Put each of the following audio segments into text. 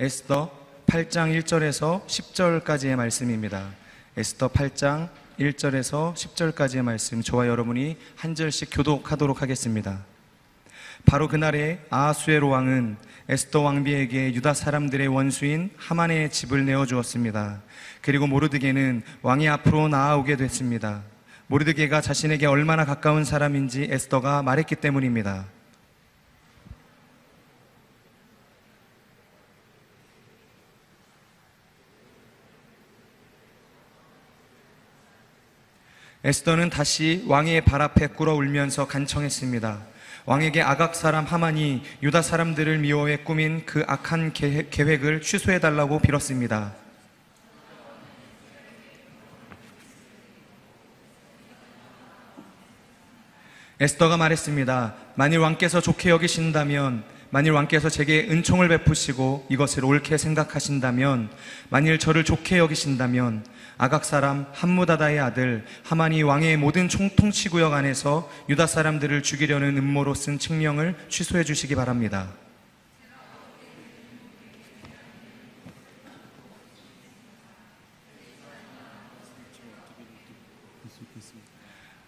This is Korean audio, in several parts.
에스더 8장 1절에서 10절까지의 말씀입니다. 에스더 8장 1절에서 10절까지의 말씀, 저와 여러분이 한 절씩 교독하도록 하겠습니다. 바로 그날에 아하수에로 왕은 에스더 왕비에게 유다 사람들의 원수인 하만의 집을 내어주었습니다. 그리고 모르드게는 왕이 앞으로 나아오게 됐습니다. 모르드게가 자신에게 얼마나 가까운 사람인지 에스더가 말했기 때문입니다. 에스더는 다시 왕의 발 앞에 꿇어 울면서 간청했습니다. 왕에게 아각 사람 하만이 유다 사람들을 미워해 꾸민 그 악한 계획을 취소해달라고 빌었습니다. 에스더가 말했습니다. 만일 왕께서 좋게 여기신다면, 만일 왕께서 제게 은총을 베푸시고 이것을 옳게 생각하신다면, 만일 저를 좋게 여기신다면 아각 사람 함무다다의 아들 하만이 왕의 모든 통치구역 안에서 유다 사람들을 죽이려는 음모로 쓴 칙령을 취소해 주시기 바랍니다.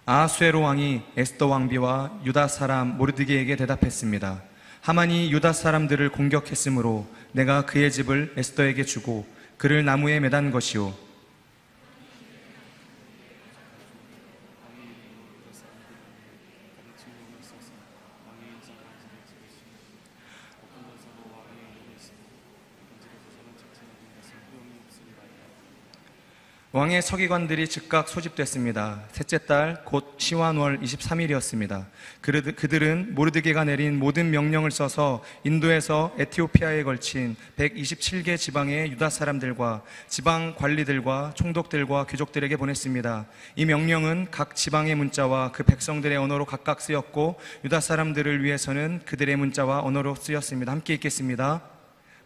아하수에로 왕이 에스더 왕비와 유다 사람 모르드게에게 대답했습니다. 하만이 유다 사람들을 공격했으므로 내가 그의 집을 에스더에게 주고 그를 나무에 매단 것이요, 왕의 서기관들이 즉각 소집됐습니다. 셋째 달 곧 시완월 23일이었습니다. 그들은 모르드게가 내린 모든 명령을 써서 인도에서 에티오피아에 걸친 127개 지방의 유다 사람들과 지방 관리들과 총독들과 귀족들에게 보냈습니다. 이 명령은 각 지방의 문자와 그 백성들의 언어로 각각 쓰였고 유다 사람들을 위해서는 그들의 문자와 언어로 쓰였습니다. 함께 읽겠습니다.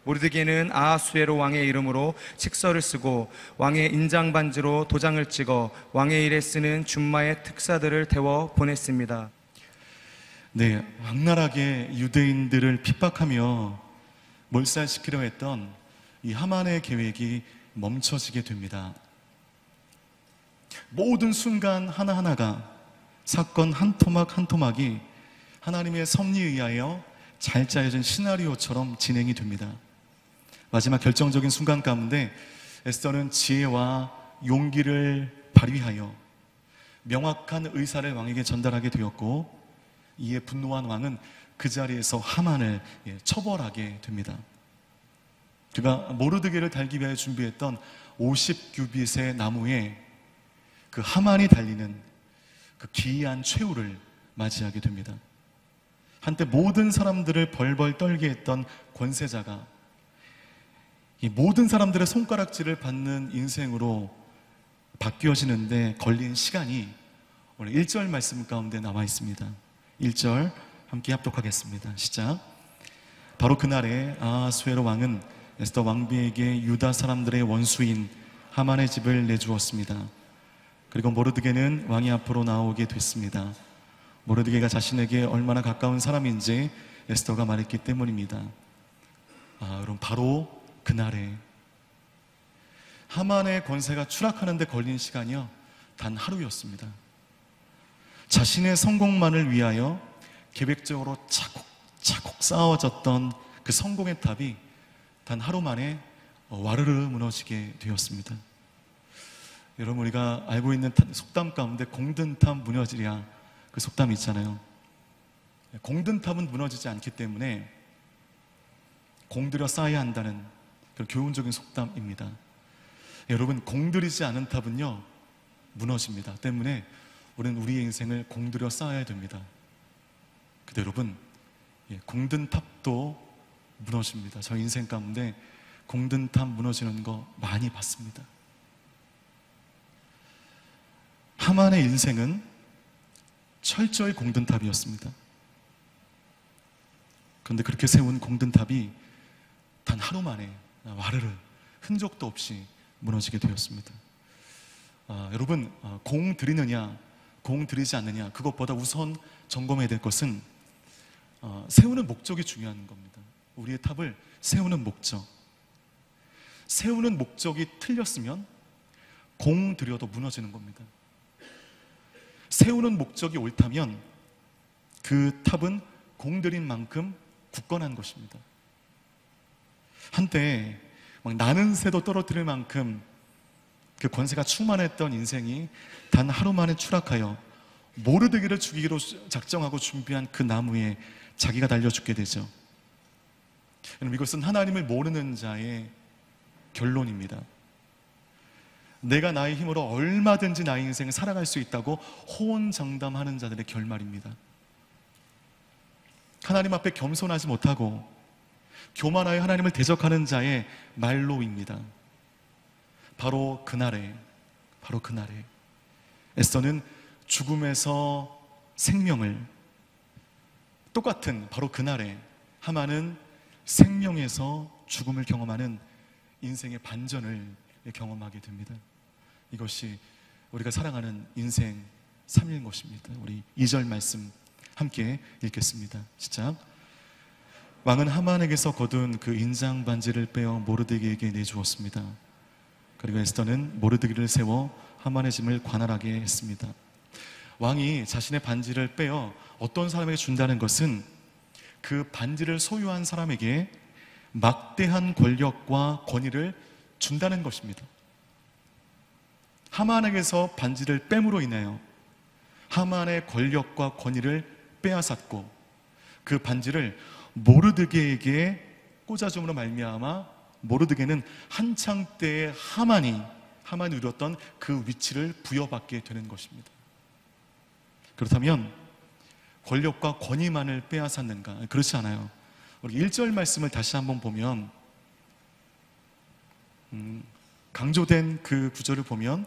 모르드게는 아하수에로 왕의 이름으로 칙서를 쓰고 왕의 인장 반지로 도장을 찍어 왕의 일에 쓰는 준마의 특사들을 태워 보냈습니다. 네, 악랄하게 유대인들을 핍박하며 몰살시키려 했던 이 하만의 계획이 멈춰지게 됩니다. 모든 순간 하나하나가, 사건 한 토막 한 토막이 하나님의 섭리에 의하여 잘 짜여진 시나리오처럼 진행이 됩니다. 마지막 결정적인 순간 가운데 에스더는 지혜와 용기를 발휘하여 명확한 의사를 왕에게 전달하게 되었고, 이에 분노한 왕은 그 자리에서 하만을 처벌하게 됩니다. 그가 모르드게를 달기 위하여 준비했던 50규빗의 나무에 그 하만이 달리는 그 기이한 최후를 맞이하게 됩니다. 한때 모든 사람들을 벌벌 떨게 했던 권세자가 이 모든 사람들의 손가락질을 받는 인생으로 바뀌어지는데 걸린 시간이 오늘 1절 말씀 가운데 나와 있습니다. 1절 함께 합독하겠습니다. 시작. 바로 그날에 아하수에로 왕은 에스더 왕비에게 유다 사람들의 원수인 하만의 집을 내주었습니다. 그리고 모르드게는 왕이 앞으로 나오게 됐습니다. 모르드게가 자신에게 얼마나 가까운 사람인지 에스더가 말했기 때문입니다. 여러분, 바로 그날에 하만의 권세가 추락하는 데 걸린 시간이요, 단 하루였습니다. 자신의 성공만을 위하여 계획적으로 차곡차곡 쌓아졌던 그 성공의 탑이 단 하루 만에 와르르 무너지게 되었습니다. 여러분, 우리가 알고 있는 속담 가운데 공든탑 무너지랴, 그 속담이 있잖아요. 공든탑은 무너지지 않기 때문에 공들여 쌓아야 한다는 그런 교훈적인 속담입니다. 여러분, 공들이지 않은 탑은요 무너집니다. 때문에 우리는 우리의 인생을 공들여 쌓아야 됩니다. 근데 여러분, 공든 탑도 무너집니다. 저 인생 가운데 공든 탑 무너지는 거 많이 봤습니다. 하만의 인생은 철저히 공든 탑이었습니다. 그런데 그렇게 세운 공든 탑이 단 하루 만에 와르르 흔적도 없이 무너지게 되었습니다. 여러분, 공 들이느냐 공 들이지 않느냐, 그것보다 우선 점검해야 될 것은 세우는 목적이 중요한 겁니다. 우리의 탑을 세우는 목적, 세우는 목적이 틀렸으면 공 들여도 무너지는 겁니다. 세우는 목적이 옳다면 그 탑은 공 들인 만큼 굳건한 것입니다. 한때 막 나는 새도 떨어뜨릴 만큼 그 권세가 충만했던 인생이 단 하루 만에 추락하여 모르드게를 죽이기로 작정하고 준비한 그 나무에 자기가 달려 죽게 되죠. 여러분, 이것은 하나님을 모르는 자의 결론입니다. 내가 나의 힘으로 얼마든지 나의 인생을 살아갈 수 있다고 호언장담하는 자들의 결말입니다. 하나님 앞에 겸손하지 못하고 교만하여 하나님을 대적하는 자의 말로입니다. 바로 그날에 에스더는 죽음에서 생명을, 똑같은 바로 그날에 하만은 생명에서 죽음을 경험하는 인생의 반전을 경험하게 됩니다. 이것이 우리가 살아가는 인생 3일 것입니다. 우리 2절 말씀 함께 읽겠습니다. 시작. 왕은 하만에게서 거둔 그 인장 반지를 빼어 모르드게에게 내주었습니다. 그리고 에스더는 모르드게를 세워 하만의 짐을 관할하게 했습니다. 왕이 자신의 반지를 빼어 어떤 사람에게 준다는 것은 그 반지를 소유한 사람에게 막대한 권력과 권위를 준다는 것입니다. 하만에게서 반지를 뺨으로 인하여 하만의 권력과 권위를 빼앗았고 그 반지를 모르드게에게 꽂아줌으로 말미암아 모르드게는 한창 때의 하만이 누렸던 그 위치를 부여받게 되는 것입니다. 그렇다면 권력과 권위만을 빼앗았는가? 그렇지 않아요. 우리 1절 말씀을 다시 한번 보면 강조된 그 구절을 보면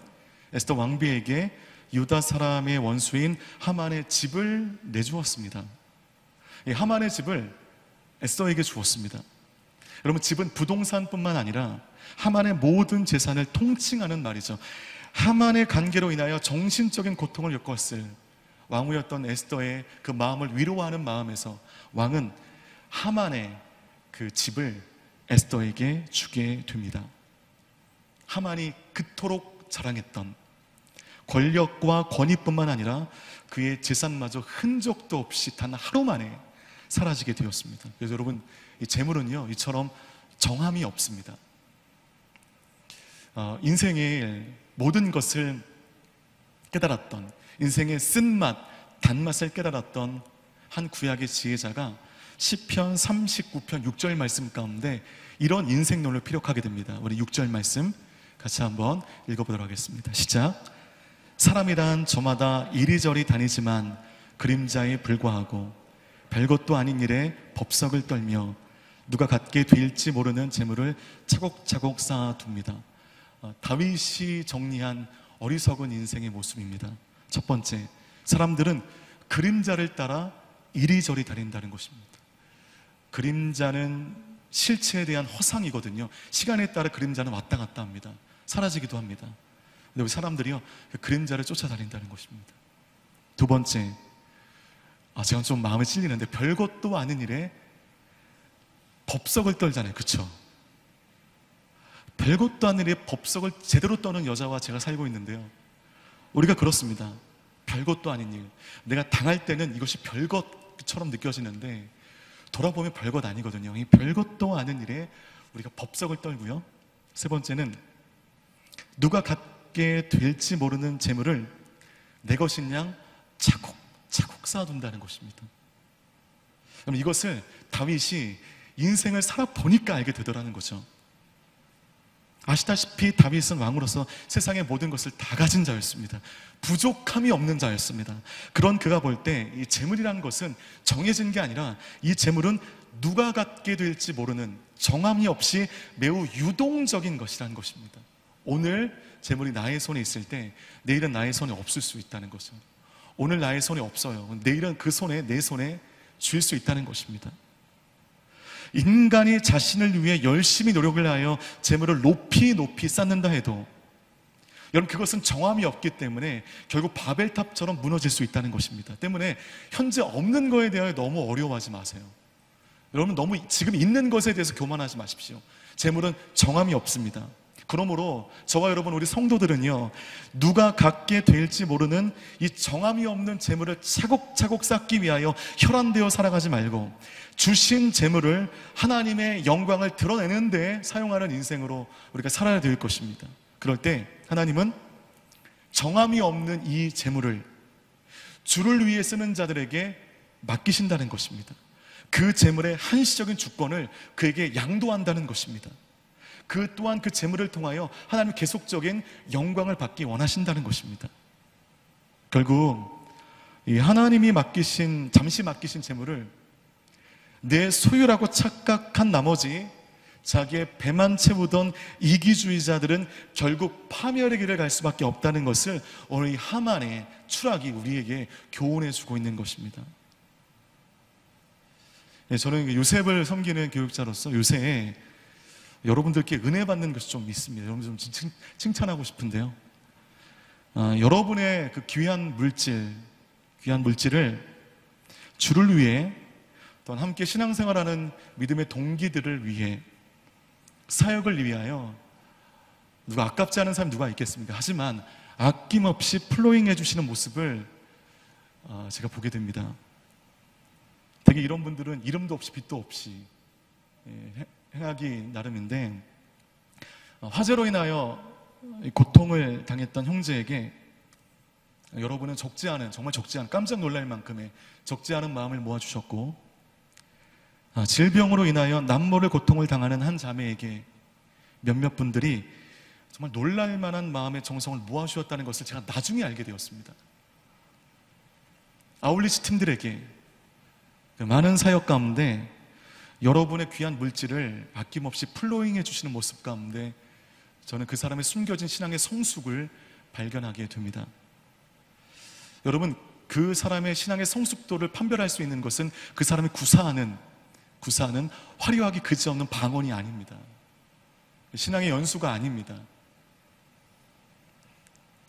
에스더 왕비에게 유다 사람의 원수인 하만의 집을 내주었습니다. 이 하만의 집을 에스더에게 주었습니다. 여러분, 집은 부동산뿐만 아니라 하만의 모든 재산을 통칭하는 말이죠. 하만의 관계로 인하여 정신적인 고통을 겪었을 왕후였던 에스더의 그 마음을 위로하는 마음에서 왕은 하만의 그 집을 에스더에게 주게 됩니다. 하만이 그토록 자랑했던 권력과 권위뿐만 아니라 그의 재산마저 흔적도 없이 단 하루 만에 사라지게 되었습니다. 그래서 여러분, 이 재물은요, 이처럼 정함이 없습니다. 인생의 모든 것을 깨달았던, 인생의 쓴맛, 단맛을 깨달았던 한 구약의 지혜자가 시편 39편 6절 말씀 가운데 이런 인생론을 피력하게 됩니다. 우리 6절 말씀 같이 한번 읽어보도록 하겠습니다. 시작. 사람이란 저마다 이리저리 다니지만 그림자에 불과하고 별것도 아닌 일에 법석을 떨며 누가 갖게 될지 모르는 재물을 차곡차곡 쌓아둡니다. 다윗이 정리한 어리석은 인생의 모습입니다. 첫 번째, 사람들은 그림자를 따라 이리저리 다닌다는 것입니다. 그림자는 실체에 대한 허상이거든요. 시간에 따라 그림자는 왔다 갔다 합니다. 사라지기도 합니다. 근데 우리 사람들이요, 그 그림자를 쫓아다닌다는 것입니다. 두 번째, 제가 좀 마음에 찔리는데 별것도 아닌 일에 법석을 떨잖아요. 그쵸? 별것도 아닌 일에 법석을 제대로 떠는 여자와 제가 살고 있는데요, 우리가 그렇습니다. 별것도 아닌 일, 내가 당할 때는 이것이 별것처럼 느껴지는데 돌아보면 별것 아니거든요. 이 별것도 아닌 일에 우리가 법석을 떨고요. 세 번째는 누가 갖게 될지 모르는 재물을 내 것인 양 차곡차곡 쌓아둔다는 것입니다. 그럼 이것을 다윗이 인생을 살아보니까 알게 되더라는 거죠. 아시다시피 다윗은 왕으로서 세상의 모든 것을 다 가진 자였습니다. 부족함이 없는 자였습니다. 그런 그가 볼 때 이 재물이라는 것은 정해진 게 아니라 이 재물은 누가 갖게 될지 모르는 정함이 없이 매우 유동적인 것이라는 것입니다. 오늘 재물이 나의 손에 있을 때 내일은 나의 손에 없을 수 있다는 거죠. 오늘 나의 손에 없어요. 내일은 그 손에, 내 손에 쥘 수 있다는 것입니다. 인간이 자신을 위해 열심히 노력을 하여 재물을 높이 쌓는다 해도 여러분, 그것은 정함이 없기 때문에 결국 바벨탑처럼 무너질 수 있다는 것입니다. 때문에 현재 없는 거에 대하여 너무 어려워하지 마세요. 여러분, 너무 지금 있는 것에 대해서 교만하지 마십시오. 재물은 정함이 없습니다. 그러므로 저와 여러분, 우리 성도들은요, 누가 갖게 될지 모르는 이 정함이 없는 재물을 차곡차곡 쌓기 위하여 혈안되어 살아가지 말고 주신 재물을 하나님의 영광을 드러내는 데 사용하는 인생으로 우리가 살아야 될 것입니다. 그럴 때 하나님은 정함이 없는 이 재물을 주를 위해 쓰는 자들에게 맡기신다는 것입니다. 그 재물의 한시적인 주권을 그에게 양도한다는 것입니다. 그 또한 그 재물을 통하여 하나님의 계속적인 영광을 받기 원하신다는 것입니다. 결국 이 하나님이 잠시 맡기신 재물을 내 소유라고 착각한 나머지 자기의 배만 채우던 이기주의자들은 결국 파멸의 길을 갈 수밖에 없다는 것을 오늘 이 하만의 추락이 우리에게 교훈해 주고 있는 것입니다. 저는 요셉을 섬기는 교육자로서 요새 여러분들께 은혜 받는 것이 좀 있습니다. 여러분 좀 칭찬하고 싶은데요. 여러분의 그 귀한 물질을 주를 위해, 또한 함께 신앙생활하는 믿음의 동기들을 위해, 사역을 위하여, 누가 아깝지 않은 사람이 누가 있겠습니까? 하지만 아낌없이 플로잉 해주시는 모습을 제가 보게 됩니다. 되게 이런 분들은 이름도 없이 빛도 없이 행하기 나름인데, 화재로 인하여 고통을 당했던 형제에게 여러분은 정말 적지 않은, 깜짝 놀랄 만큼의 적지 않은 마음을 모아주셨고, 질병으로 인하여 남모를 고통을 당하는 한 자매에게 몇몇 분들이 정말 놀랄 만한 마음의 정성을 모아주셨다는 것을 제가 나중에 알게 되었습니다. 아울리치 팀들에게 그 많은 사역 가운데 여러분의 귀한 물질을 아낌없이 플로잉 해주시는 모습 가운데 저는 그 사람의 숨겨진 신앙의 성숙을 발견하게 됩니다. 여러분, 그 사람의 신앙의 성숙도를 판별할 수 있는 것은 그 사람이 구사하는 화려하기 그지없는 방언이 아닙니다. 신앙의 연수가 아닙니다.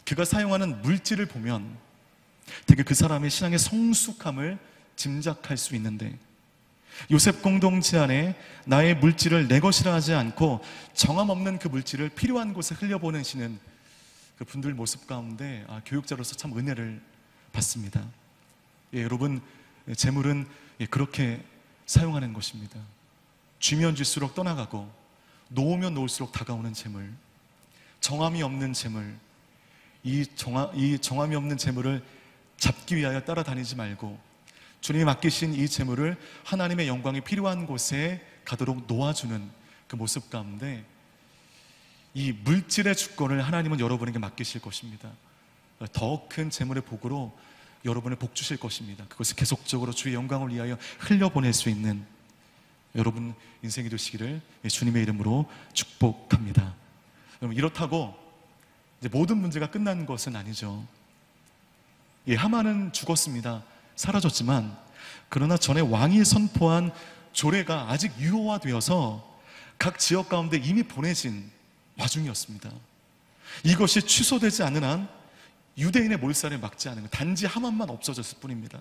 그가 사용하는 물질을 보면 되게 그 사람의 신앙의 성숙함을 짐작할 수 있는데, 요셉 공동체 안에 나의 물질을 내 것이라 하지 않고 정함 없는 그 물질을 필요한 곳에 흘려보내시는 그 분들 모습 가운데 교육자로서 참 은혜를 받습니다. 여러분, 재물은 그렇게 사용하는 것입니다. 쥐면 쥐수록 떠나가고 놓으면 놓을수록 다가오는 재물, 정함이 없는 재물, 이 정함이 없는 재물을 잡기 위하여 따라다니지 말고 주님이 맡기신 이 재물을 하나님의 영광이 필요한 곳에 가도록 놓아주는 그 모습 가운데 이 물질의 주권을 하나님은 여러분에게 맡기실 것입니다. 더 큰 재물의 복으로 여러분을 복 주실 것입니다. 그것을 계속적으로 주의 영광을 위하여 흘려보낼 수 있는 여러분 인생이 되시기를 주님의 이름으로 축복합니다. 여러분, 이렇다고 이제 모든 문제가 끝난 것은 아니죠. 하만은 죽었습니다. 사라졌지만, 그러나 전에 왕이 선포한 조례가 아직 유효화되어서 각 지역 가운데 이미 보내진 와중이었습니다. 이것이 취소되지 않는 한 유대인의 몰살을 막지 않은 것, 단지 하만만 없어졌을 뿐입니다.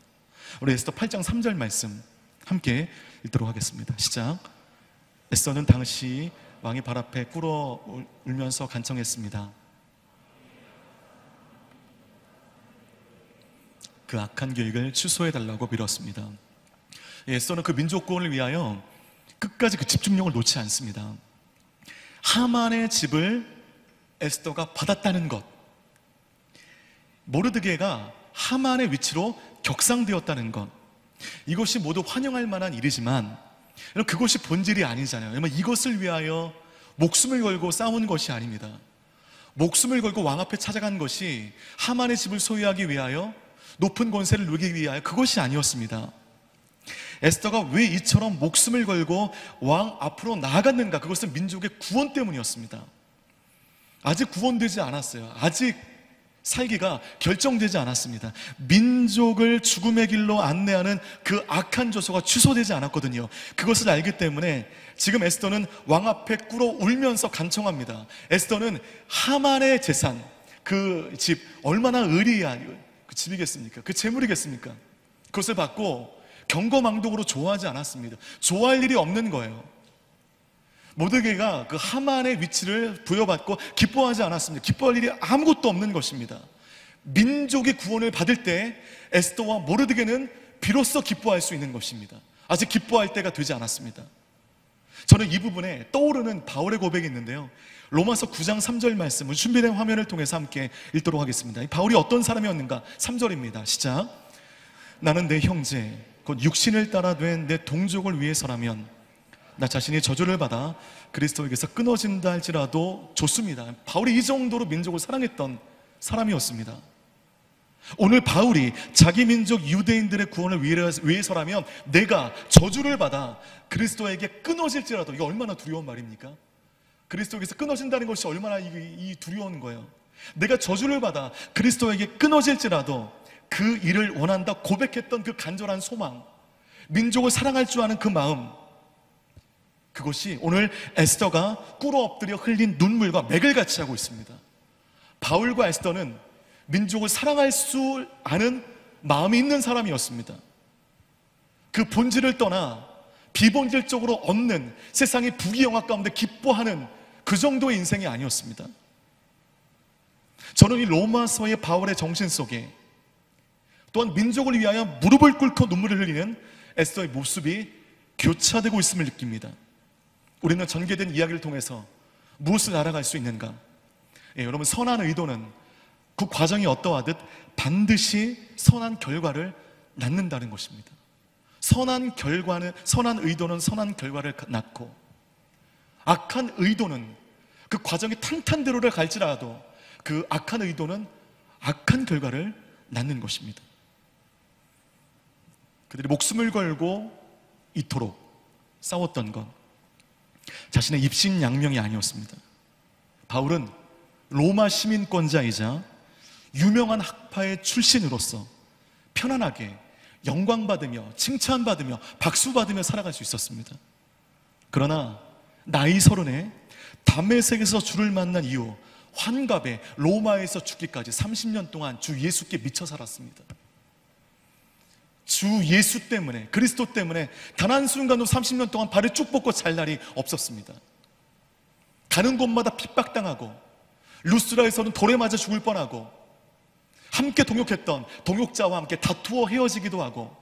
우리 에스더 8장 3절 말씀 함께 읽도록 하겠습니다. 시작. 에스더는 당시 왕의 발 앞에 꿇어 울면서 간청했습니다. 그 악한 계획을 취소해달라고 빌었습니다. 에스더는 그 민족구원을 위하여 끝까지 그 집중력을 놓지 않습니다. 하만의 집을 에스더가 받았다는 것, 모르드게가 하만의 위치로 격상되었다는 것, 이것이 모두 환영할 만한 일이지만 그것이 본질이 아니잖아요. 왜냐하면 이것을 위하여 목숨을 걸고 싸운 것이 아닙니다. 목숨을 걸고 왕 앞에 찾아간 것이 하만의 집을 소유하기 위하여, 높은 권세를 누리기 위하여 그것이 아니었습니다. 에스더가 왜 이처럼 목숨을 걸고 왕 앞으로 나아갔는가? 그것은 민족의 구원 때문이었습니다. 아직 구원되지 않았어요. 아직 살기가 결정되지 않았습니다. 민족을 죽음의 길로 안내하는 그 악한 조소가 취소되지 않았거든요. 그것을 알기 때문에 지금 에스더는 왕 앞에 꿇어 울면서 간청합니다. 에스더는 하만의 재산, 그 집, 얼마나 의리한 그 집이겠습니까? 그 재물이겠습니까? 그것을 받고 경거망동으로 좋아하지 않았습니다. 좋아할 일이 없는 거예요. 모르드게가 그 하만의 위치를 부여받고 기뻐하지 않았습니다. 기뻐할 일이 아무것도 없는 것입니다. 민족의 구원을 받을 때 에스더와 모르드게는 비로소 기뻐할 수 있는 것입니다. 아직 기뻐할 때가 되지 않았습니다. 저는 이 부분에 떠오르는 바울의 고백이 있는데요, 로마서 9장 3절 말씀을 준비된 화면을 통해서 함께 읽도록 하겠습니다. 바울이 어떤 사람이었는가? 3절입니다. 시작. 나는 내 형제 곧 육신을 따라 된 내 동족을 위해서라면 나 자신이 저주를 받아 그리스도에게서 끊어진다 할지라도 좋습니다. 바울이 이 정도로 민족을 사랑했던 사람이었습니다. 오늘 바울이 자기 민족 유대인들의 구원을 위해서라면 내가 저주를 받아 그리스도에게 끊어질지라도, 이게 얼마나 두려운 말입니까? 그리스도에게서 끊어진다는 것이 얼마나 이 두려운 거예요. 내가 저주를 받아 그리스도에게 끊어질지라도 그 일을 원한다 고백했던 그 간절한 소망, 민족을 사랑할 줄 아는 그 마음, 그것이 오늘 에스더가 꿇어 엎드려 흘린 눈물과 맥을 같이 하고 있습니다. 바울과 에스더는 민족을 사랑할 수 아는 마음이 있는 사람이었습니다. 그 본질을 떠나 비본질적으로 얻는 세상의 부귀영화 가운데 기뻐하는 그 정도의 인생이 아니었습니다. 저는 이 로마서의 바울의 정신 속에 또한 민족을 위하여 무릎을 꿇고 눈물을 흘리는 에스더의 모습이 교차되고 있음을 느낍니다. 우리는 전개된 이야기를 통해서 무엇을 알아갈 수 있는가? 여러분, 선한 의도는 그 과정이 어떠하듯 반드시 선한 결과를 낳는다는 것입니다. 선한 의도는 선한 결과를 낳고, 악한 의도는 그 과정이 탄탄대로를 갈지라도 그 악한 의도는 악한 결과를 낳는 것입니다. 그들이 목숨을 걸고 이토록 싸웠던 것, 자신의 입신양명이 아니었습니다. 바울은 로마 시민권자이자 유명한 학파의 출신으로서 편안하게 영광받으며 칭찬받으며 박수받으며 살아갈 수 있었습니다. 그러나 나이 30에 담메색에서 주를 만난 이후 환갑에 로마에서 죽기까지 30년 동안 주 예수께 미쳐 살았습니다. 주 예수 때문에, 그리스도 때문에 단 한순간도 30년 동안 발을 쭉 뻗고 잘 날이 없었습니다. 가는 곳마다 핍박당하고 루스라에서는 돌에 맞아 죽을 뻔하고, 함께 동역했던 동역자와 함께 다투어 헤어지기도 하고,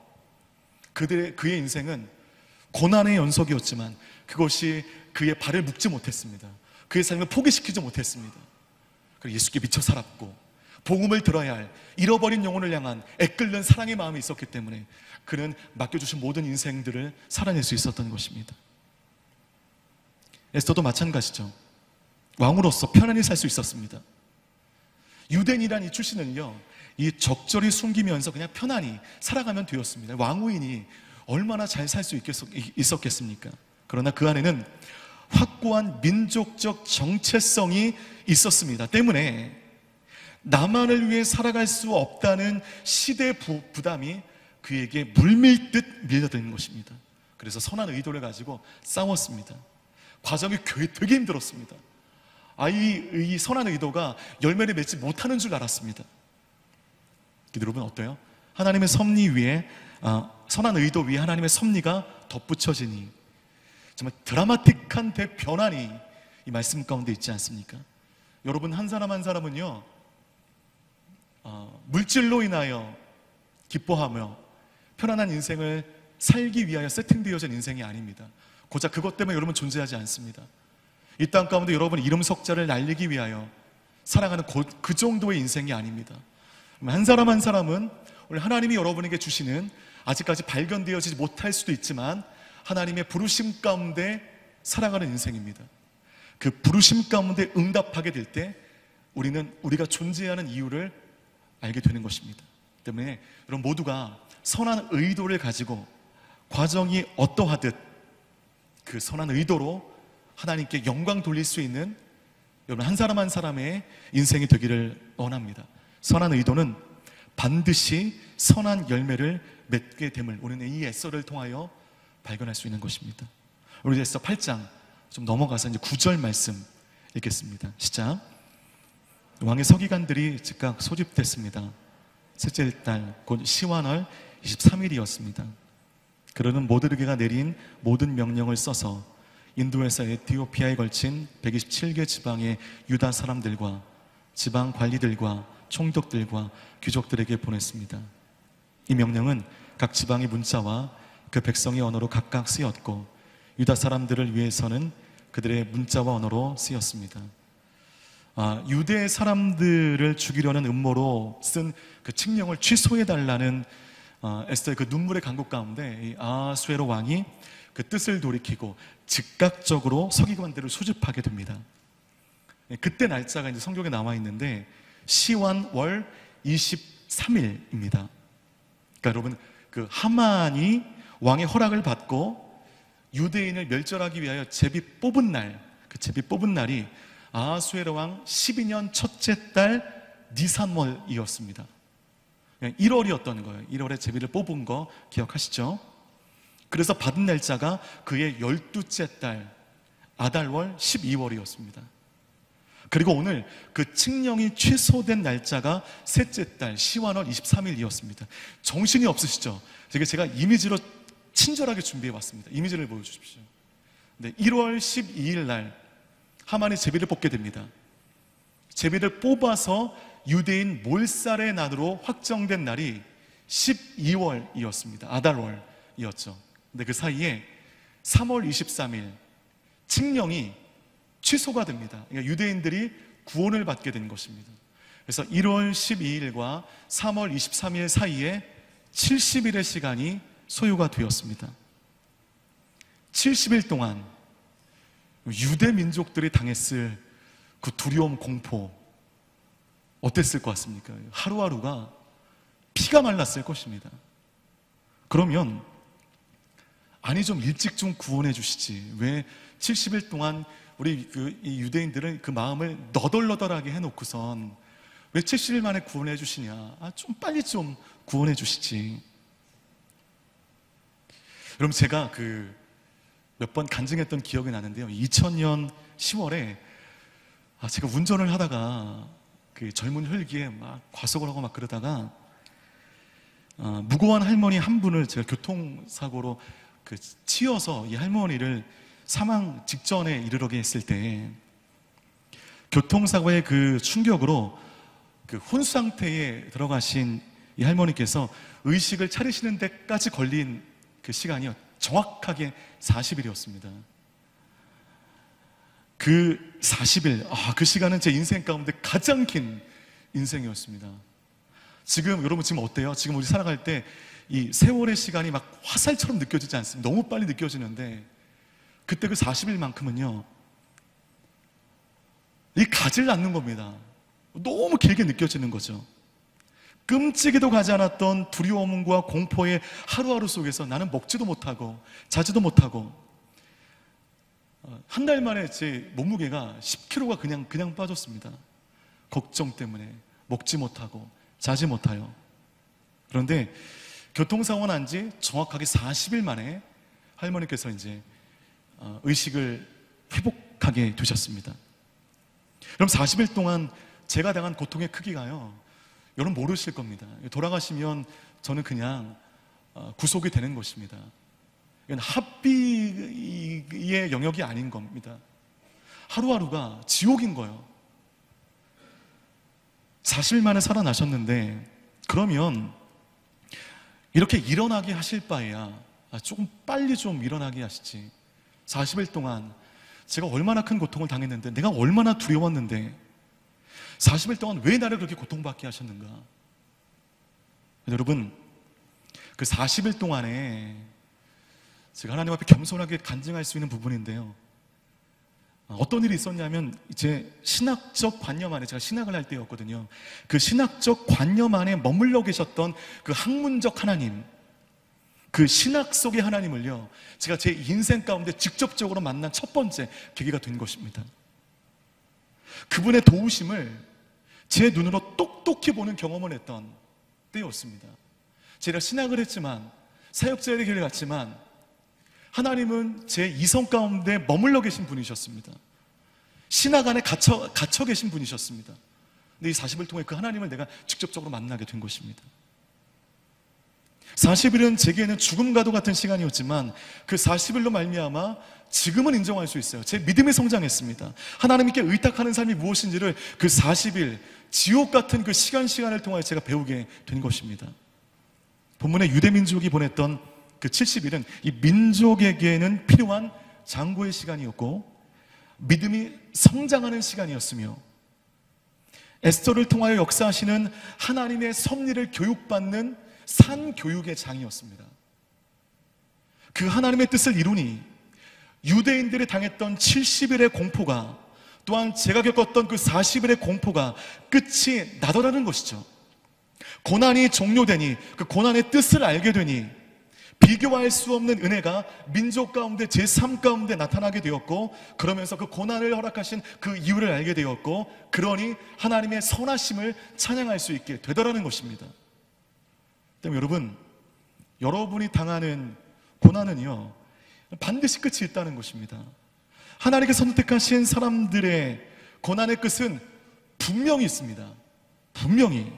그의 인생은 고난의 연속이었지만 그것이 그의 발을 묶지 못했습니다. 그의 삶을 포기시키지 못했습니다. 그리고 예수께 미쳐 살았고, 복음을 들어야 할 잃어버린 영혼을 향한 애끓는 사랑의 마음이 있었기 때문에 그는 맡겨주신 모든 인생들을 살아낼 수 있었던 것입니다. 에스더도 마찬가지죠. 왕으로서 편안히 살 수 있었습니다. 유대인이란 이 출신은요, 이 적절히 숨기면서 그냥 편안히 살아가면 되었습니다. 왕후인이 얼마나 잘 살 수 있었겠습니까? 그러나 그 안에는 확고한 민족적 정체성이 있었습니다. 때문에 나만을 위해 살아갈 수 없다는 시대 부담이 그에게 물밀듯 밀려드는 것입니다. 그래서 선한 의도를 가지고 싸웠습니다. 과정이 되게 힘들었습니다. 이 선한 의도가 열매를 맺지 못하는 줄 알았습니다. 여러분 어때요? 하나님의 섭리 위에, 선한 의도 위에 하나님의 섭리가 덧붙여지니 정말 드라마틱한 대변환이 이 말씀 가운데 있지 않습니까? 여러분, 한 사람 한 사람은요, 물질로 인하여 기뻐하며 편안한 인생을 살기 위하여 세팅되어진 인생이 아닙니다. 고작 그것 때문에 여러분 존재하지 않습니다. 이 땅 가운데 여러분의 이름 석자를 날리기 위하여 살아가는 그 정도의 인생이 아닙니다. 한 사람 한 사람은 오늘 하나님이 여러분에게 주시는, 아직까지 발견되어지지 못할 수도 있지만 하나님의 부르심 가운데 살아가는 인생입니다. 그 부르심 가운데 응답하게 될 때 우리가 존재하는 이유를 알게 되는 것입니다. 때문에 여러분 모두가 선한 의도를 가지고 과정이 어떠하듯 그 선한 의도로 하나님께 영광 돌릴 수 있는 여러분 한 사람 한 사람의 인생이 되기를 원합니다. 선한 의도는 반드시 선한 열매를 맺게 됨을 우리는 이 에스더를 통하여 발견할 수 있는 것입니다. 우리 에스더 8장 좀 넘어가서 이제 9절 말씀 읽겠습니다. 시작. 왕의 서기관들이 즉각 소집됐습니다. 셋째 달 곧 시완월 23일이었습니다. 그러는 모르드게가 내린 모든 명령을 써서 인도에서 에티오피아에 걸친 127개 지방의 유다 사람들과 지방 관리들과 총독들과 귀족들에게 보냈습니다. 이 명령은 각 지방의 문자와 그 백성의 언어로 각각 쓰였고 유다 사람들을 위해서는 그들의 문자와 언어로 쓰였습니다. 유대 사람들을 죽이려는 음모로 쓴 그 칙령을 취소해달라는 에스더의 그 눈물의 간구 가운데 이 아하수에로 왕이 그 뜻을 돌이키고 즉각적으로 서기관들을 소집하게 됩니다. 그때 날짜가 이제 성경에 나와 있는데 시완월 23일입니다. 그러니까 여러분, 그 하만이 왕의 허락을 받고 유대인을 멸절하기 위하여 제비 뽑은 날, 그 제비 뽑은 날이 아하수에로 왕 12년 첫째 달 니산월이었습니다. 1월이었던 거예요. 1월에 제비를 뽑은 거 기억하시죠? 그래서 받은 날짜가 그의 12째 달 아달월 12월이었습니다. 그리고 오늘 그 칙령이 취소된 날짜가 셋째 달 시완월 23일이었습니다. 정신이 없으시죠? 제가 이미지로 친절하게 준비해 왔습니다. 이미지를 보여주십시오. 네, 1월 12일 날 하만이 제비를 뽑게 됩니다. 제비를 뽑아서 유대인 몰살의 날으로 확정된 날이 12월이었습니다. 아달월이었죠. 근데 그 사이에 3월 23일 칙령이 취소가 됩니다. 그러니까 유대인들이 구원을 받게 된 것입니다. 그래서 1월 12일과 3월 23일 사이에 70일의 시간이 소요가 되었습니다. 70일 동안 유대 민족들이 당했을 그 두려움, 공포 어땠을 것 같습니까? 하루하루가 피가 말랐을 것입니다. 그러면 아니 좀 일찍 좀 구원해 주시지, 왜 70일 동안 우리 이 유대인들은 그 마음을 너덜너덜하게 해놓고선 왜 70일 만에 구원해 주시냐, 좀 빨리 좀 구원해 주시지. 여러분, 제가 몇 번 간증했던 기억이 나는데요, 2000년 10월에 제가 운전을 하다가 그 젊은 혈기에 막 과속을 하고 막 그러다가 무고한 할머니 한 분을 제가 교통사고로 치여서 이 할머니를 사망 직전에 이르게 했을 때, 교통사고의 그 충격으로 그 혼 상태에 들어가신 이 할머니께서 의식을 차리시는 데까지 걸린 그 시간이 정확하게 40일이었습니다. 그 40일, 그 시간은 제 인생 가운데 가장 긴 인생이었습니다. 지금 여러분 지금 어때요? 지금 우리 살아갈 때 이 세월의 시간이 막 화살처럼 느껴지지 않습니다. 너무 빨리 느껴지는데 그때 그 40일만큼은요 이 가지를 않는 겁니다. 너무 길게 느껴지는 거죠. 끔찍이도 가지 않았던 두려움과 공포의 하루하루 속에서 나는 먹지도 못하고 자지도 못하고 한 달 만에 제 몸무게가 10kg가 그냥 빠졌습니다. 걱정 때문에 먹지 못하고 자지 못하여. 그런데 교통사고 난 지 정확하게 40일 만에 할머니께서 이제 의식을 회복하게 되셨습니다. 그럼 40일 동안 제가 당한 고통의 크기가요, 여러분 모르실 겁니다. 돌아가시면 저는 그냥 구속이 되는 것입니다. 이건 합비의 영역이 아닌 겁니다. 하루하루가 지옥인 거예요. 40일 만에 살아나셨는데, 그러면 이렇게 일어나게 하실 바에야 조금 빨리 좀 일어나게 하시지. 40일 동안 제가 얼마나 큰 고통을 당했는데, 내가 얼마나 두려웠는데 40일 동안 왜 나를 그렇게 고통받게 하셨는가? 여러분, 그 40일 동안에 제가 하나님 앞에 겸손하게 간증할 수 있는 부분인데요, 어떤 일이 있었냐면, 이제 신학적 관념 안에, 제가 신학을 할 때였거든요. 그 신학적 관념 안에 머물러 계셨던 그 학문적 하나님, 그 신학 속의 하나님을요, 제가 제 인생 가운데 직접적으로 만난 첫 번째 계기가 된 것입니다. 그분의 도우심을 제 눈으로 똑똑히 보는 경험을 했던 때였습니다. 제가 신학을 했지만, 사역자의 길을 갔지만, 하나님은 제 이성 가운데 머물러 계신 분이셨습니다. 신학 안에 갇혀 계신 분이셨습니다. 근데 이 40일 통해 그 하나님을 내가 직접적으로 만나게 된 것입니다. 40일은 제게는 죽음과도 같은 시간이었지만 그 40일로 말미암아 지금은 인정할 수 있어요. 제 믿음이 성장했습니다. 하나님께 의탁하는 삶이 무엇인지를 그 40일 지옥 같은 그 시간을 통하여 제가 배우게 된 것입니다. 본문의 유대 민족이 보냈던 그 70일은 이 민족에게는 필요한 장고의 시간이었고 믿음이 성장하는 시간이었으며 에스더를 통하여 역사하시는 하나님의 섭리를 교육받는 산교육의 장이었습니다. 그 하나님의 뜻을 이루니 유대인들이 당했던 70일의 공포가 또한 제가 겪었던 그 40일의 공포가 끝이 나더라는 것이죠. 고난이 종료되니 그 고난의 뜻을 알게 되니 비교할 수 없는 은혜가 민족 가운데 제3 가운데 나타나게 되었고 그러면서 그 고난을 허락하신 그 이유를 알게 되었고 그러니 하나님의 선하심을 찬양할 수 있게 되더라는 것입니다. 때문에 여러분, 여러분이 당하는 고난은요 반드시 끝이 있다는 것입니다. 하나님께서 선택하신 사람들의 고난의 끝은 분명히 있습니다. 분명히.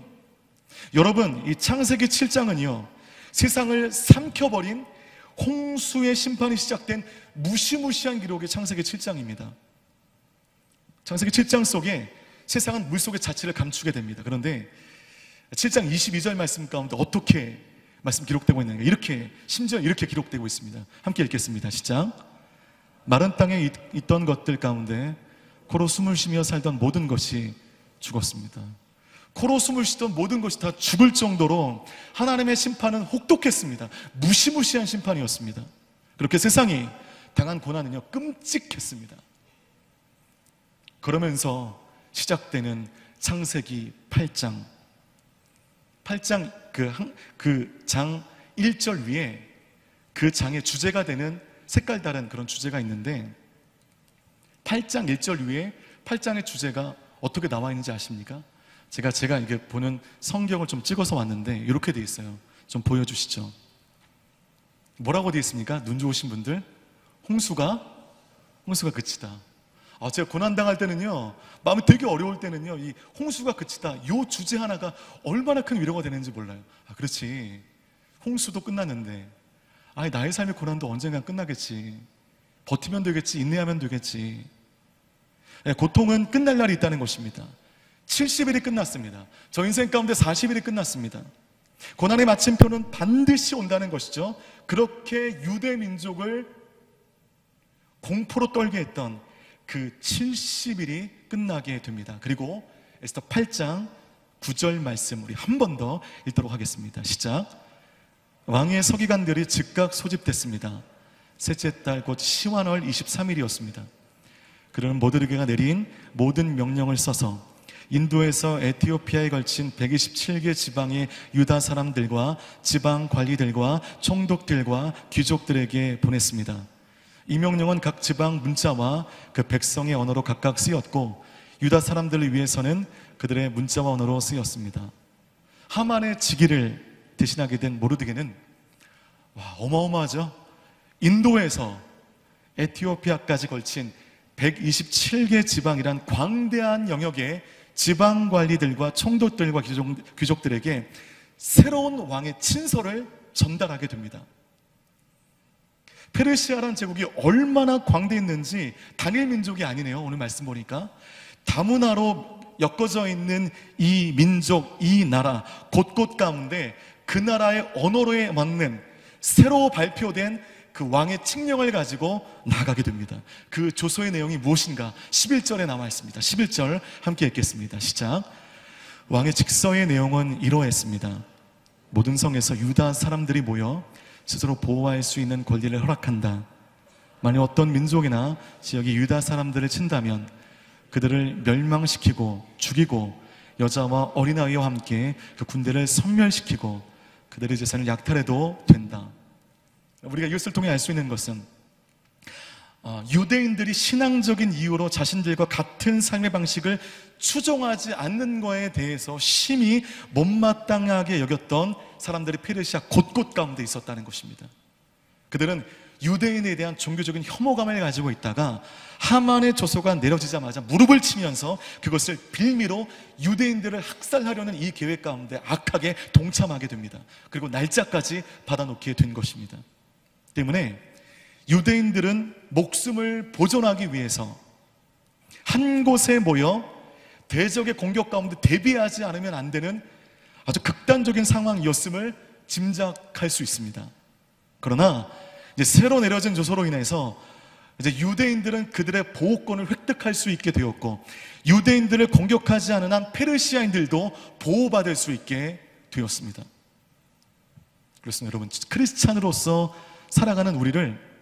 여러분, 이 창세기 7장은요 세상을 삼켜버린 홍수의 심판이 시작된 무시무시한 기록의 창세기 7장입니다. 창세기 7장 속에 세상은 물속의 자취를 감추게 됩니다. 그런데 7장 22절 말씀 가운데 어떻게 말씀 기록되고 있는가? 이렇게, 심지어 이렇게 기록되고 있습니다. 함께 읽겠습니다. 시작. 마른 땅에 있던 것들 가운데 코로 숨을 쉬며 살던 모든 것이 죽었습니다. 코로 숨을 쉬던 모든 것이 다 죽을 정도로 하나님의 심판은 혹독했습니다. 무시무시한 심판이었습니다. 그렇게 세상이 당한 고난은요 끔찍했습니다. 그러면서 시작되는 창세기 8장 그 장 1절 위에 그 장의 주제가 되는 색깔 다른 그런 주제가 있는데 8장 1절 위에 8장의 주제가 어떻게 나와 있는지 아십니까? 제가 이게 보는 성경을 좀 찍어서 왔는데 이렇게 돼 있어요. 좀 보여주시죠. 뭐라고 돼 있습니까? 눈 좋으신 분들? 홍수가 그치다. 제가 고난당할 때는요 마음이 되게 어려울 때는요 이 홍수가 그치다 이 주제 하나가 얼마나 큰 위로가 되는지 몰라요. 그렇지, 홍수도 끝났는데 나의 삶의 고난도 언젠간 끝나겠지, 버티면 되겠지, 인내하면 되겠지. 고통은 끝날 날이 있다는 것입니다. 70일이 끝났습니다. 저 인생 가운데 40일이 끝났습니다. 고난의 마침표는 반드시 온다는 것이죠. 그렇게 유대 민족을 공포로 떨게 했던 그 70일이 끝나게 됩니다. 그리고 에스더 8장 9절 말씀 우리 한 번 더 읽도록 하겠습니다. 시작. 왕의 서기관들이 즉각 소집됐습니다. 셋째 달 곧 시완월 23일이었습니다. 그는 모르드게가 내린 모든 명령을 써서 인도에서 에티오피아에 걸친 127개 지방의 유다 사람들과 지방 관리들과 총독들과 귀족들에게 보냈습니다. 이 명령은 각 지방 문자와 그 백성의 언어로 각각 쓰였고 유다 사람들을 위해서는 그들의 문자와 언어로 쓰였습니다. 하만의 직위를 대신하게 된 모르드게는 어마어마하죠. 인도에서 에티오피아까지 걸친 127개 지방이란 광대한 영역의 지방 관리들과 총독들과 귀족들에게 새로운 왕의 친서를 전달하게 됩니다. 페르시아라는 제국이 얼마나 광대했는지 단일 민족이 아니네요. 오늘 말씀 보니까 다문화로 엮어져 있는 이 민족, 이 나라 곳곳 가운데 그 나라의 언어로에 맞는 새로 발표된 그 왕의 칙령을 가지고 나가게 됩니다. 그 조서의 내용이 무엇인가? 11절에 나와 있습니다. 11절 함께 읽겠습니다. 시작. 왕의 직서의 내용은 이러했습니다. 모든 성에서 유다 사람들이 모여 스스로 보호할 수 있는 권리를 허락한다. 만약 어떤 민족이나 지역이 유다 사람들을 친다면 그들을 멸망시키고 죽이고 여자와 어린아이와 함께 그 군대를 섬멸시키고 그들의 재산을 약탈해도 된다. 우리가 이것을 통해 알 수 있는 것은 유대인들이 신앙적인 이유로 자신들과 같은 삶의 방식을 추종하지 않는 것에 대해서 심히 못마땅하게 여겼던 사람들이 페르시아 곳곳 가운데 있었다는 것입니다. 그들은 유대인에 대한 종교적인 혐오감을 가지고 있다가 하만의 조소가 내려지자마자 무릎을 치면서 그것을 빌미로 유대인들을 학살하려는 이 계획 가운데 악하게 동참하게 됩니다. 그리고 날짜까지 받아놓게 된 것입니다. 때문에 유대인들은 목숨을 보존하기 위해서 한 곳에 모여 대적의 공격 가운데 대비하지 않으면 안 되는 아주 극단적인 상황이었음을 짐작할 수 있습니다. 그러나 이제 새로 내려진 조서로 인해서 이제 유대인들은 그들의 보호권을 획득할 수 있게 되었고, 유대인들을 공격하지 않은 한 페르시아인들도 보호받을 수 있게 되었습니다. 그렇습니다. 여러분, 크리스찬으로서 살아가는 우리를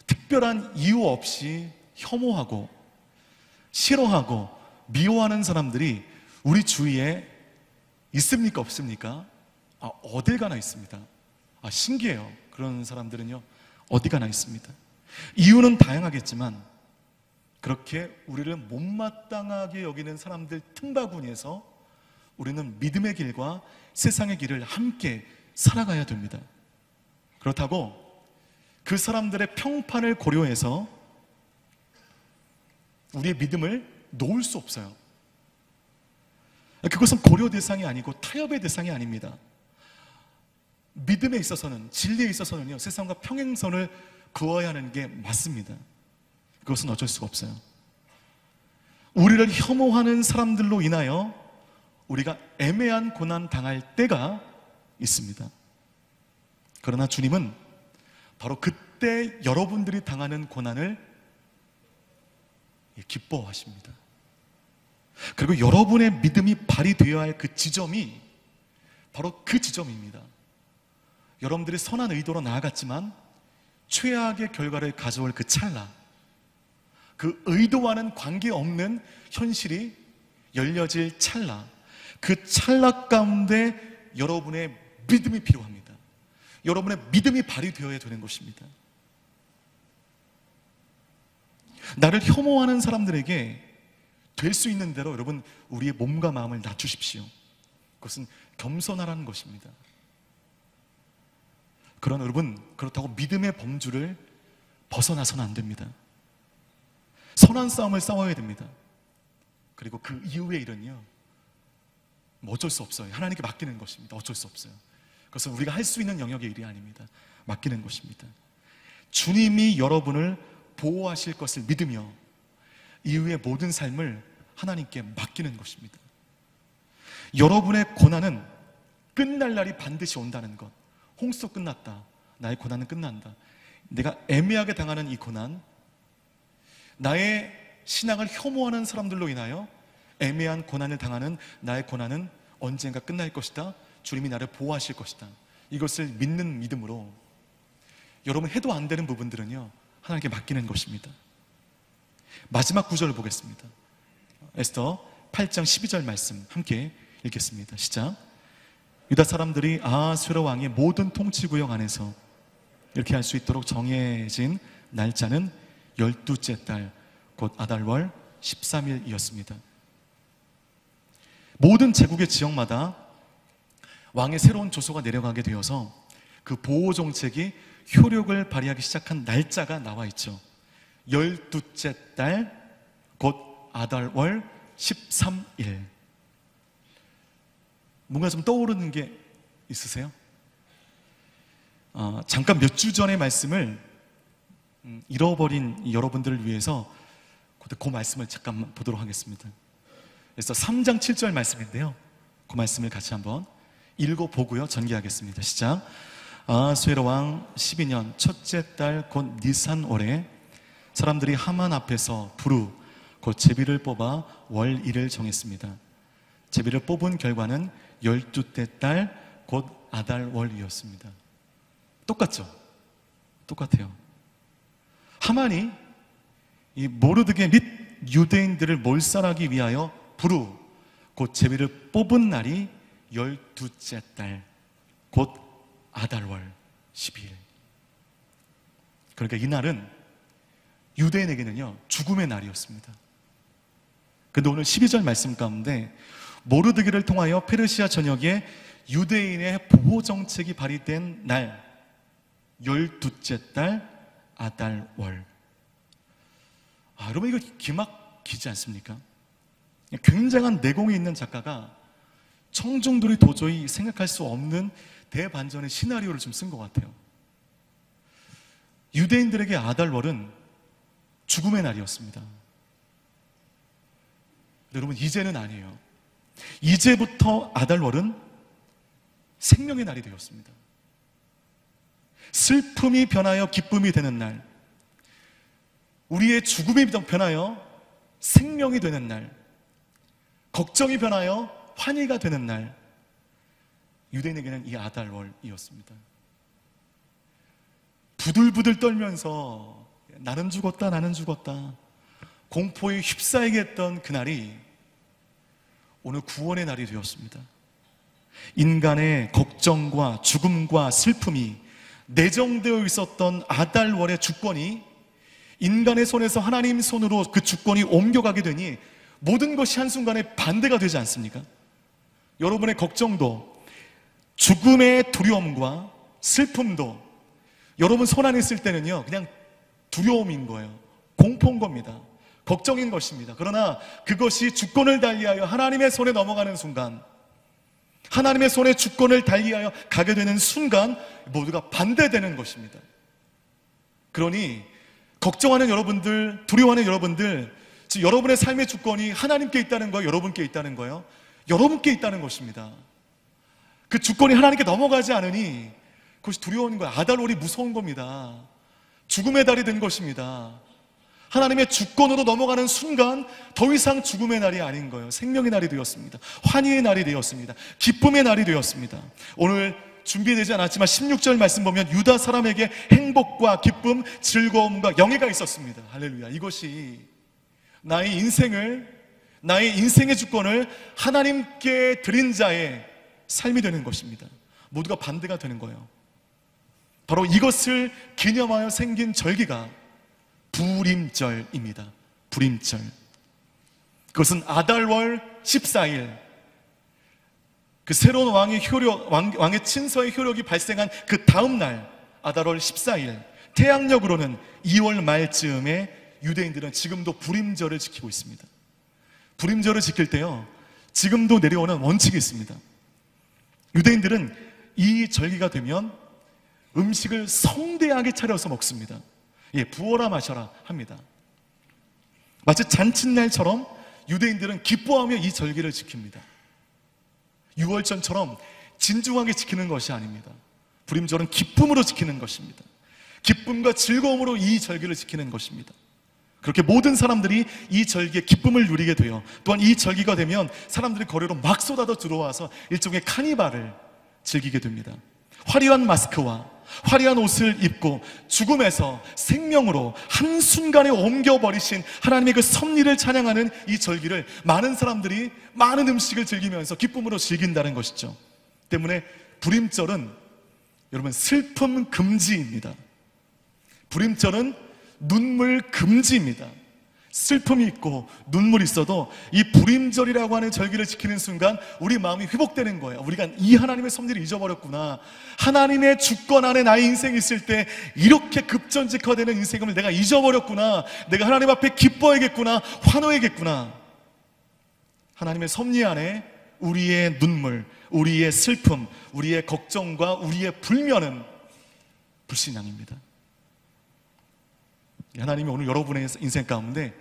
특별한 이유 없이 혐오하고 싫어하고 미워하는 사람들이 우리 주위에 있습니까? 없습니까? 어딜 가나 있습니다. 신기해요. 그런 사람들은요, 어디 가나 있습니다. 이유는 다양하겠지만 그렇게 우리를 못마땅하게 여기는 사람들 틈바구니에서 우리는 믿음의 길과 세상의 길을 함께 살아가야 됩니다. 그렇다고 그 사람들의 평판을 고려해서 우리의 믿음을 놓을 수 없어요. 그것은 고려 대상이 아니고 타협의 대상이 아닙니다. 믿음에 있어서는, 진리에 있어서는요, 세상과 평행선을 그어야 하는 게 맞습니다. 그것은 어쩔 수가 없어요. 우리를 혐오하는 사람들로 인하여 우리가 애매한 고난 당할 때가 있습니다. 그러나 주님은 바로 그때 여러분들이 당하는 고난을 기뻐하십니다. 그리고 여러분의 믿음이 발휘되어야 할 그 지점이 바로 그 지점입니다. 여러분들이 선한 의도로 나아갔지만 최악의 결과를 가져올 그 찰나, 그 의도와는 관계없는 현실이 열려질 찰나, 그 찰나 가운데 여러분의 믿음이 필요합니다. 여러분의 믿음이 발휘되어야 되는 것입니다. 나를 혐오하는 사람들에게 될 수 있는 대로 여러분, 우리의 몸과 마음을 낮추십시오. 그것은 겸손하라는 것입니다. 그러나 여러분, 그렇다고 믿음의 범주를 벗어나서는 안 됩니다. 선한 싸움을 싸워야 됩니다. 그리고 그 이후의 일은요, 어쩔 수 없어요. 하나님께 맡기는 것입니다. 어쩔 수 없어요. 그것은 우리가 할 수 있는 영역의 일이 아닙니다. 맡기는 것입니다. 주님이 여러분을 보호하실 것을 믿으며 이후의 모든 삶을 하나님께 맡기는 것입니다. 여러분의 고난은 끝날 날이 반드시 온다는 것. 홍수 끝났다. 나의 고난은 끝난다. 내가 애매하게 당하는 이 고난, 나의 신앙을 혐오하는 사람들로 인하여 애매한 고난을 당하는 나의 고난은 언젠가 끝날 것이다. 주님이 나를 보호하실 것이다. 이것을 믿는 믿음으로 여러분 해도 안 되는 부분들은요, 하나님께 맡기는 것입니다. 마지막 구절을 보겠습니다. 에스더 8장 12절 말씀 함께 읽겠습니다. 시작. 유다 사람들이 아하수에로 왕의 모든 통치 구역 안에서 이렇게 할 수 있도록 정해진 날짜는 12째 달 곧 아달월 13일이었습니다. 모든 제국의 지역마다 왕의 새로운 조서가 내려가게 되어서 그 보호 정책이 효력을 발휘하기 시작한 날짜가 나와 있죠. 12째 달 곧 아달월 13일. 뭔가 좀 떠오르는 게 있으세요? 잠깐 몇 주 전의 말씀을 잃어버린 여러분들을 위해서 그 말씀을 잠깐 보도록 하겠습니다. 그래서 3장 7절 말씀인데요, 그 말씀을 같이 한번 읽어보고요 전개하겠습니다. 시작. 아하수에로 왕 12년 첫째 달 곧 니산월에 사람들이 하만 앞에서 부르 곧 제비를 뽑아 월 1을 정했습니다. 제비를 뽑은 결과는 12째 달 곧 아달월이었습니다. 똑같죠? 똑같아요. 하만이 이 모르드게 및 유대인들을 몰살하기 위하여 부르 곧 제비를 뽑은 날이 12째 달 곧 아달월 12일. 그러니까 이 날은 유대인에게는요, 죽음의 날이었습니다. 근데 오늘 12절 말씀 가운데 모르드게를 통하여 페르시아 전역에 유대인의 보호 정책이 발휘된 날, 12째 달 아달월. 여러분 이거 기막히지 않습니까? 굉장한 내공이 있는 작가가 청중들이 도저히 생각할 수 없는 대반전의 시나리오를 좀 쓴 것 같아요. 유대인들에게 아달월은 죽음의 날이었습니다. 여러분 이제는 아니에요. 이제부터 아달월은 생명의 날이 되었습니다. 슬픔이 변하여 기쁨이 되는 날, 우리의 죽음이 변하여 생명이 되는 날, 걱정이 변하여 환희가 되는 날, 유대인에게는 이 아달월이었습니다. 부들부들 떨면서 나는 죽었다, 나는 죽었다, 공포에 휩싸이게 했던 그날이 오늘 구원의 날이 되었습니다. 인간의 걱정과 죽음과 슬픔이 내정되어 있었던 아달월의 주권이 인간의 손에서 하나님 손으로 그 주권이 옮겨가게 되니 모든 것이 한순간에 반대가 되지 않습니까? 여러분의 걱정도, 죽음의 두려움과 슬픔도 여러분 손 안에 있을 때는요 그냥 두려움인 거예요. 공포인 겁니다. 걱정인 것입니다. 그러나 그것이 주권을 달리하여 하나님의 손에 넘어가는 순간, 하나님의 손에 주권을 달리하여 가게 되는 순간 모두가 반대되는 것입니다. 그러니 걱정하는 여러분들, 두려워하는 여러분들, 즉 여러분의 삶의 주권이 하나님께 있다는 거예요? 여러분께 있다는 거예요? 여러분께 있다는 것입니다. 그 주권이 하나님께 넘어가지 않으니 그것이 두려운 거예요. 아달월이 무서운 겁니다. 죽음의 달이 된 것입니다. 하나님의 주권으로 넘어가는 순간 더 이상 죽음의 날이 아닌 거예요. 생명의 날이 되었습니다. 환희의 날이 되었습니다. 기쁨의 날이 되었습니다. 오늘 준비되지 않았지만 16절 말씀 보면 유다 사람에게 행복과 기쁨, 즐거움과 영예가 있었습니다. 할렐루야. 이것이 나의 인생의 주권을 하나님께 드린 자의 삶이 되는 것입니다. 모두가 반대가 되는 거예요. 바로 이것을 기념하여 생긴 절기가 부림절입니다. 부림절. 그것은 아달월 14일, 그 새로운 왕의 친서의 효력이 발생한 그 다음 날 아달월 14일, 태양력으로는 2월 말쯤에 유대인들은 지금도 부림절을 지키고 있습니다. 부림절을 지킬 때요 지금도 내려오는 원칙이 있습니다. 유대인들은 이 절기가 되면 음식을 성대하게 차려서 먹습니다. 부어라 마셔라 합니다. 마치 잔칫날처럼 유대인들은 기뻐하며 이 절기를 지킵니다. 유월절처럼 진중하게 지키는 것이 아닙니다. 부림절은 기쁨으로 지키는 것입니다. 기쁨과 즐거움으로 이 절기를 지키는 것입니다. 그렇게 모든 사람들이 이 절기의 기쁨을 누리게 돼요. 또한 이 절기가 되면 사람들이 거리로 막 쏟아져 들어와서 일종의 카니발을 즐기게 됩니다. 화려한 마스크와 화려한 옷을 입고 죽음에서 생명으로 한순간에 옮겨버리신 하나님의 그 섭리를 찬양하는 이 절기를 많은 사람들이 많은 음식을 즐기면서 기쁨으로 즐긴다는 것이죠. 때문에 부림절은 여러분 슬픔 금지입니다. 부림절은 눈물 금지입니다. 슬픔이 있고 눈물이 있어도 이 부림절이라고 하는 절기를 지키는 순간 우리 마음이 회복되는 거예요. 우리가 이 하나님의 섭리를 잊어버렸구나. 하나님의 주권 안에 나의 인생이 있을 때 이렇게 급전직화되는 인생을 내가 잊어버렸구나. 내가 하나님 앞에 기뻐해야겠구나. 환호해야겠구나. 하나님의 섭리 안에 우리의 눈물, 우리의 슬픔, 우리의 걱정과 우리의 불면은 불신앙입니다. 하나님이 오늘 여러분의 인생 가운데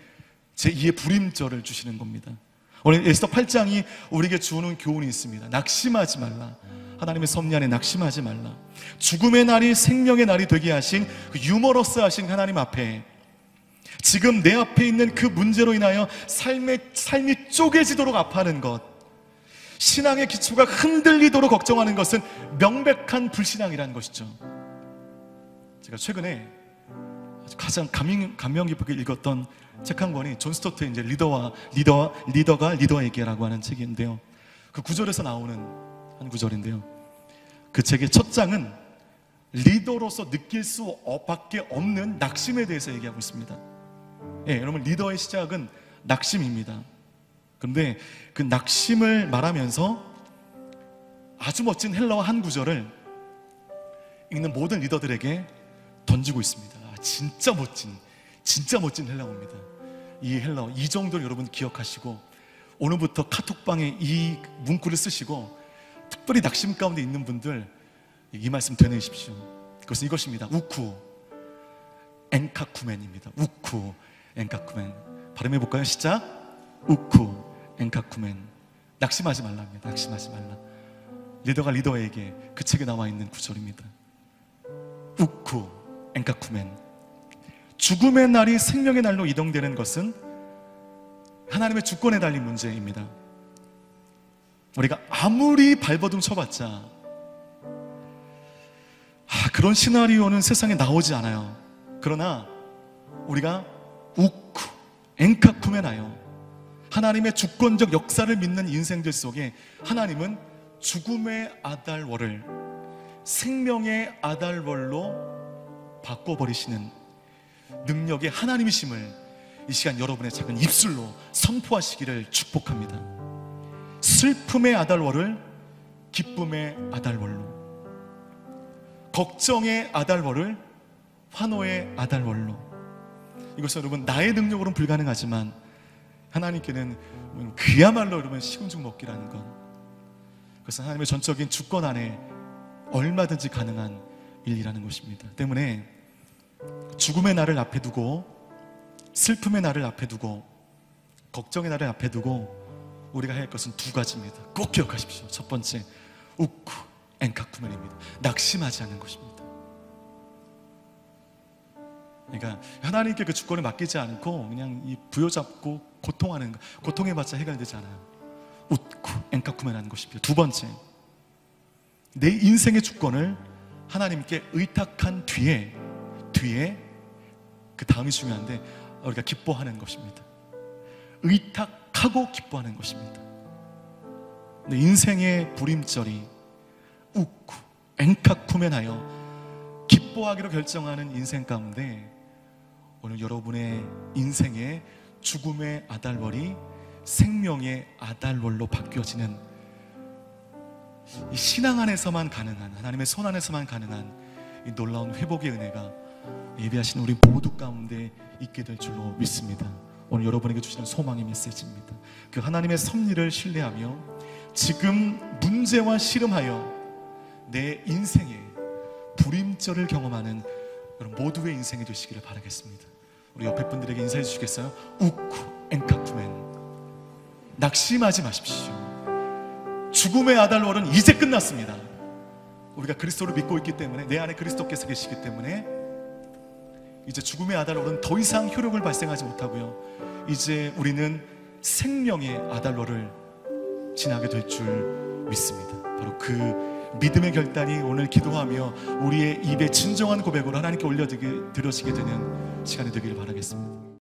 제2의 부림절을 주시는 겁니다. 오늘 에스더 8장이 우리에게 주는 교훈이 있습니다. 낙심하지 말라. 하나님의 섭리 안에 낙심하지 말라. 죽음의 날이 생명의 날이 되게 하신 그 유머러스하신 하나님 앞에 지금 내 앞에 있는 그 문제로 인하여 삶이 쪼개지도록 아파하는 것, 신앙의 기초가 흔들리도록 걱정하는 것은 명백한 불신앙이라는 것이죠. 제가 최근에 가장 감명 깊게 읽었던 책 한 권이 존 스토트의 이제 리더가 리더에게라고 하는 책인데요. 그 구절에서 나오는 한 구절인데요. 그 책의 첫 장은 리더로서 느낄 수밖에 없는 낙심에 대해서 얘기하고 있습니다. 여러분 리더의 시작은 낙심입니다. 그런데 그 낙심을 말하면서 아주 멋진 헬라어 한 구절을 읽는 모든 리더들에게 던지고 있습니다. 진짜 멋진 헬라어입니다. 이 헬라어 이 정도를 여러분 기억하시고 오늘부터 카톡방에 이 문구를 쓰시고 특별히 낙심 가운데 있는 분들 이 말씀 되뇌십시오. 그것은 이것입니다. 우쿠 엔카쿠멘입니다. 우쿠 엔카쿠멘. 발음해볼까요? 시작. 우쿠 엔카쿠멘. 낙심하지 말랍니다. 낙심하지 말라. 리더가 리더에게 그 책에 나와 있는 구절입니다. 우쿠 엔카쿠멘. 죽음의 날이 생명의 날로 이동되는 것은 하나님의 주권에 달린 문제입니다. 우리가 아무리 발버둥 쳐봤자 그런 시나리오는 세상에 나오지 않아요. 그러나 우리가 우쿠 엔카쿠멘하여 하나님의 주권적 역사를 믿는 인생들 속에 하나님은 죽음의 아달월을 생명의 아달월로 바꿔버리시는 능력의 하나님이심을 이 시간 여러분의 작은 입술로 선포하시기를 축복합니다. 슬픔의 아달월을 기쁨의 아달월로, 걱정의 아달월을 환호의 아달월로. 이것은 여러분 나의 능력으로는 불가능하지만 하나님께는 그야말로 여러분 식은죽 먹기라는 것, 그것은 하나님의 전적인 주권 안에 얼마든지 가능한 일이라는 것입니다. 때문에 죽음의 날을 앞에 두고 슬픔의 날을 앞에 두고 걱정의 날을 앞에 두고 우리가 해야 할 것은 두 가지입니다. 꼭 기억하십시오. 첫 번째, 우쿠 엔카쿠멘입니다. 낙심하지 않는 것입니다. 그러니까 하나님께 그 주권을 맡기지 않고 그냥 이 부여잡고 고통하는 것, 고통해봤자 해결되지 않아요. 우쿠 엔카쿠멘하는 것입니다. 두 번째, 내 인생의 주권을 하나님께 의탁한 뒤에 그 다음이 중요한데 우리가 기뻐하는 것입니다. 의탁하고 기뻐하는 것입니다. 내 인생의 부림절이 우쿠 엔카쿠멘하여 기뻐하기로 결정하는 인생 가운데 오늘 여러분의 인생의 죽음의 아달월이 생명의 아달월로 바뀌어지는 이 신앙 안에서만 가능한, 하나님의 손 안에서만 가능한 이 놀라운 회복의 은혜가 예배하시는 우리 모두 가운데 있게 될 줄로 믿습니다. 오늘 여러분에게 주시는 소망의 메시지입니다. 그 하나님의 섭리를 신뢰하며 지금 문제와 씨름하여 내 인생의 불임절을 경험하는 여러분 모두의 인생이 되시기를 바라겠습니다. 우리 옆에 분들에게 인사해 주시겠어요? 우쿠 엔카쿠멘. 낙심하지 마십시오. 죽음의 아달월은 이제 끝났습니다. 우리가 그리스도를 믿고 있기 때문에, 내 안에 그리스도께서 계시기 때문에 이제 죽음의 아달월은 더 이상 효력을 발생하지 못하고요, 이제 우리는 생명의 아달월을 지나게 될 줄 믿습니다. 바로 그 믿음의 결단이 오늘 기도하며 우리의 입에 진정한 고백으로 하나님께 올려드려지게 되는 시간이 되기를 바라겠습니다.